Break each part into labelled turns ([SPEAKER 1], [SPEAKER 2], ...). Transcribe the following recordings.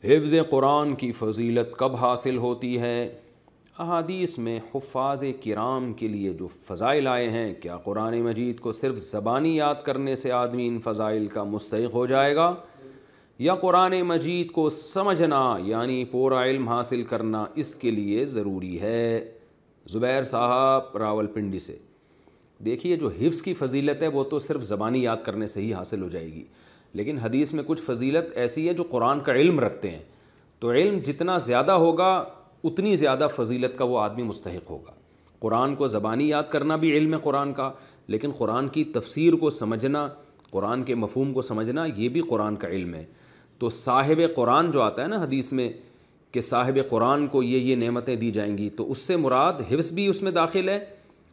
[SPEAKER 1] حفظ قرآن کی فضیلت کب حاصل ہوتی ہے؟ احادیث میں حفاظ کرام کے لیے جو فضائل آئے ہیں، کیا قرآن مجید کو صرف زبانی یاد کرنے سے آدمی ان فضائل کا مستحق ہو جائے گا، یا قرآن مجید کو سمجھنا یعنی پورا علم حاصل کرنا اس کے لیے ضروری ہے؟ زبیر صاحب راولپنڈی سے، دیکھیے جو حفظ کی فضیلت ہے وہ تو صرف زبانی یاد کرنے سے ہی حاصل ہو جائے گی، لیکن حدیث میں کچھ فضیلت ایسی ہے جو قرآن کا علم رکھتے ہیں، تو علم جتنا زیادہ ہوگا اتنی زیادہ فضیلت کا وہ آدمی مستحق ہوگا۔ قرآن کو زبانی یاد کرنا بھی علم ہے قرآن کا، لیکن قرآن کی تفسیر کو سمجھنا، قرآن کے مفہوم کو سمجھنا، یہ بھی قرآن کا علم ہے۔ تو صاحب قرآن جو آتا ہے نا حدیث میں کہ صاحب قرآن کو یہ نعمتیں دی جائیں گی، تو اس سے مراد حفظ بھی اس میں داخل ہے،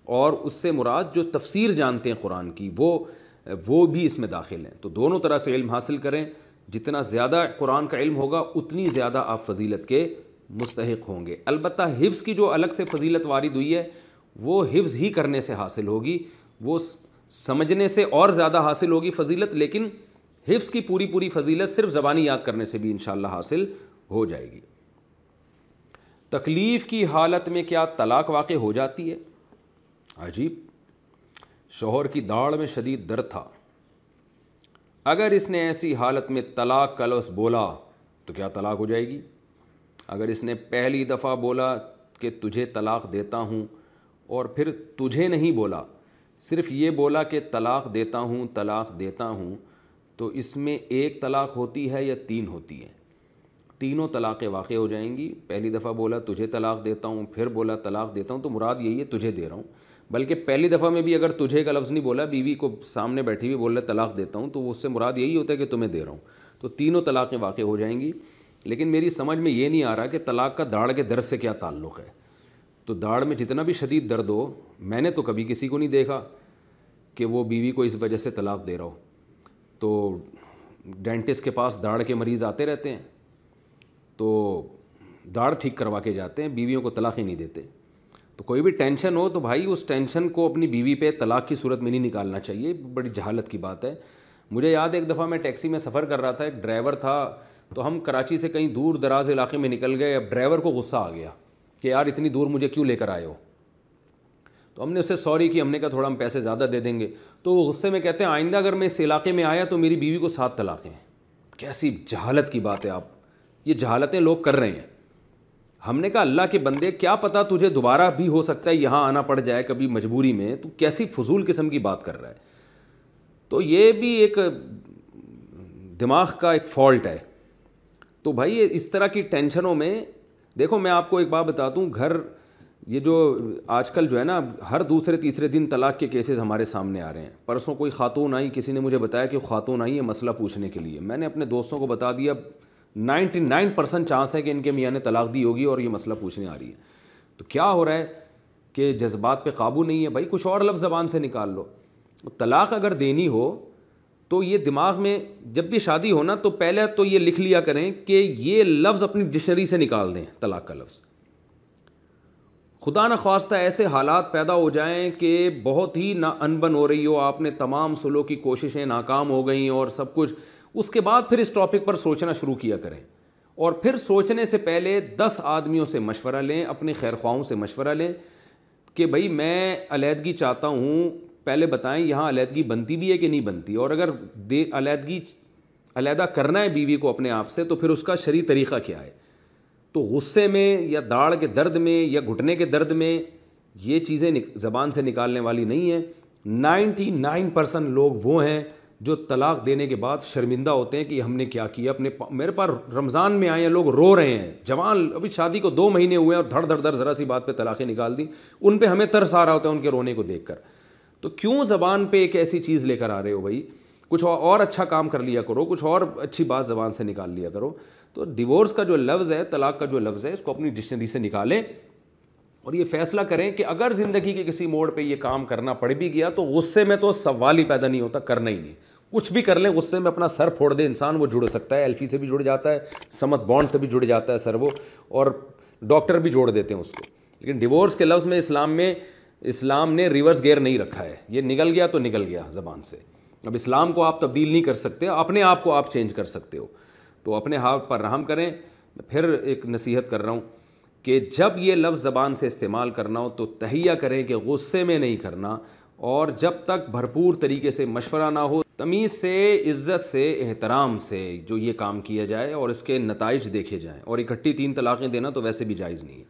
[SPEAKER 1] اور اس سے مراد جو تفسیر جانتے ہیں قرآن کی وہ بھی اس میں داخل ہیں۔ تو دونوں طرح سے علم حاصل کریں، جتنا زیادہ قرآن کا علم ہوگا اتنی زیادہ آپ فضیلت کے مستحق ہوں گے۔ البتہ حفظ کی جو الگ سے فضیلت وارد ہوئی ہے وہ حفظ ہی کرنے سے حاصل ہوگی، وہ سمجھنے سے اور زیادہ حاصل ہوگی فضیلت، لیکن حفظ کی پوری فضیلت صرف زبانی یاد کرنے سے بھی انشاءاللہ حاصل ہو جائے گی۔ تکلیف کی حالت میں کیا طلاق واقع ہو جاتی ہے؟ عجیب، شوہر کی داڑھ میں شدید درد تھا، اگر اس نے ایسی حالت میں طلاق کا لفظ بولا تو کیا طلاق ہو جائے گی؟ اگر اس نے پہلی دفعہ بولا کہ تجھے طلاق دیتا ہوں اور پھر تجھے نہیں بولا، صرف یہ بولا کہ طلاق دیتا ہوں، تو اس میں ایک طلاق ہوتی ہے یا تین ہوتی ہے؟ تینوں طلاقیں واقع ہو جائیں گی۔ پہلی دفعہ بولا تجھے طلاق دیتا ہوں، پھر بولا طلاق دیتا ہوں، تو مراد یہی ہے تجھے دے رہا ہوں۔ بلکہ پہلی دفعہ میں بھی اگر تجھے کا لفظ نہیں بولا، بیوی کو سامنے بیٹھی ہوئی بول رہے طلاق دیتا ہوں، تو اس سے مراد یہی ہوتا ہے کہ تمہیں دے رہا ہوں، تو تینوں طلاقیں واقع ہو جائیں گی۔ لیکن میری سمجھ میں یہ نہیں آ رہا کہ طلاق کا داڑھ کے درد سے کیا تعلق ہے۔ تو داڑھ میں جتنا بھی شدید درد ہو، میں نے تو کبھی کسی کو نہیں دیکھا کہ وہ بیوی کو اس وجہ سے طلاق دے رہا ہو۔ تو ڈینٹسٹ کے پاس داڑھ کے مریض آتے رہتے ہیں، تو داڑھ ٹھیک کروا کے جاتے ہیں، بیویوں کو طلاق ہی نہیں دیتے۔ تو کوئی بھی ٹینشن ہو تو بھائی اس ٹینشن کو اپنی بیوی پہ طلاق کی صورت میں نہیں نکالنا چاہیے، بڑی جہالت کی بات ہے۔ مجھے یاد ہے ایک دفعہ میں ٹیکسی میں سفر کر رہا تھا، ایک ڈرائیور تھا، تو ہم کراچی سے کہیں دور دراز علاقے میں نکل گئے، اب ڈرائیور کو غصہ آ گیا کہ یار اتنی دور مجھے کیوں لے کر آئے ہو؟ تو ہم نے اسے سوری کی، ہم نے کہا تھوڑا ہم پیسے زیادہ دے دیں گے، تو وہ غصے میں کہتے ہیں آئندہ اگر میں اس علاقے میں آیا تو میری بیوی کو 7 طلاقیں ہیں۔ کیسی جہالت کی بات ہے، آپ یہ جہالتیں لوگ کر رہے ہیں۔ ہم نے کہا اللہ کے بندے، کیا پتہ تجھے دوبارہ بھی ہو سکتا ہے یہاں آنا پڑ جائے کبھی مجبوری میں، تو کیسی فضول قسم کی بات کر رہا ہے؟ تو یہ بھی ایک دماغ کا ایک فالٹ ہے۔ تو بھائی اس طرح کی ٹینشنوں میں دیکھو، میں آپ کو ایک بات بتاتا ہوں، گھر یہ جو آج کل جو ہے نا ہر دوسرے تیسرے دن طلاق کے کیسز ہمارے سامنے آ رہے ہیں۔ پرسوں کوئی خاتون آئی، کسی نے مجھے بتایا کہ خاتون آئی ہے مسئلہ پوچھنے کے لیے، میں نے اپنے دوستوں کو بتا دیا 99% چانس ہے کہ ان کے میاں نے طلاق دی ہوگی اور یہ مسئلہ پوچھنے آ رہی ہے۔ تو کیا ہو رہا ہے کہ جذبات پہ قابو نہیں ہے، بھائی کچھ اور لفظ زبان سے نکال لو۔ طلاق اگر دینی ہو تو یہ دماغ میں جب بھی شادی ہو نا، تو پہلے تو یہ لکھ لیا کریں کہ یہ لفظ اپنی ڈکشنری سے نکال دیں، طلاق کا لفظ۔ خدا نخواستہ ایسے حالات پیدا ہو جائیں کہ بہت ہی انبن ہو رہی ہو، آپ نے تمام سلوک کی کوششیں ناکام ہو گئیں اور سب کچھ، اس کے بعد پھر اس ٹاپک پر سوچنا شروع کیا کریں، اور پھر سوچنے سے پہلے 10 آدمیوں سے مشورہ لیں، اپنے خیر خواہوں سے مشورہ لیں کہ بھائی میں علیحدگی چاہتا ہوں، پہلے بتائیں یہاں علیحدگی بنتی بھی ہے کہ نہیں بنتی، اور اگر علیحدہ کرنا ہے بیوی کو اپنے آپ سے تو پھر اس کا شرعی طریقہ کیا ہے۔ تو غصے میں یا داڑھ کے درد میں یا گھٹنے کے درد میں یہ چیزیں زبان سے نکالنے والی نہیں ہیں۔ 99% لوگ وہ ہیں جو طلاق دینے کے بعد شرمندہ ہوتے ہیں کہ ہم نے کیا کیا۔ میرے پاس رمضان میں آئے ہیں لوگ، رو رہے ہیں، جوان ابھی شادی کو 2 مہینے ہوئے ہیں اور دھڑ دھڑ دھڑ ذرا سی بات پہ طلاقیں نکال دی، ان پہ ہمیں ترس آ رہا ہوتا ہے ان کے رونے کو دیکھ کر۔ تو کیوں زبان پہ ایک ایسی چیز لے کر آ رہے ہو بھائی؟ کچھ اور اچھا کام کر لیا کرو، کچھ اور اچھی بات زبان سے نکال لیا کرو۔ تو ڈیورس کا جو لفظ ہے، طلاق کا جو لفظ ہے، اس کو اپنی ڈکشنری سے نکالیں اور یہ فیصلہ کریں کہ اگر زندگی کے کسی موڑ پہ یہ کام کرنا پڑ بھی گیا تو غصے میں تو سوال ہی پیدا نہیں ہوتا، کرنا ہی نہیں۔ کچھ بھی کر لیں، غصے میں اپنا سر پھوڑ دے انسان، وہ جڑ سکتا ہے، ایلفی سے بھی جڑ جاتا ہے، سمت بانڈ سے بھی جڑ جاتا ہے سر وہ، اور ڈاکٹر بھی جوڑ دیتے ہیں اس کو۔ لیکن ڈیورس کے لفظ میں اسلام نے ریورس گیئر نہیں رکھا ہے، یہ نکل گیا تو نکل گیا زبان سے۔ اب اسلام کو آپ تبدیل نہیں کر سکتے، اپنے آپ کو آپ چینج کر سکتے ہو۔ تو اپنے ہاتھ پر رحم کریں. پھر ایک نصیحت کر رہا ہوں کہ جب یہ لفظ زبان سے استعمال کرنا ہو تو تہیہ کریں کہ غصے میں نہیں کرنا, اور جب تک بھرپور طریقے سے مشورہ نہ ہو, تمیز سے, عزت سے, احترام سے جو یہ کام کیا جائے اور اس کے نتائج دیکھے جائیں. اور اکٹھی 3 طلاقیں دینا تو ویسے بھی جائز نہیں ہے.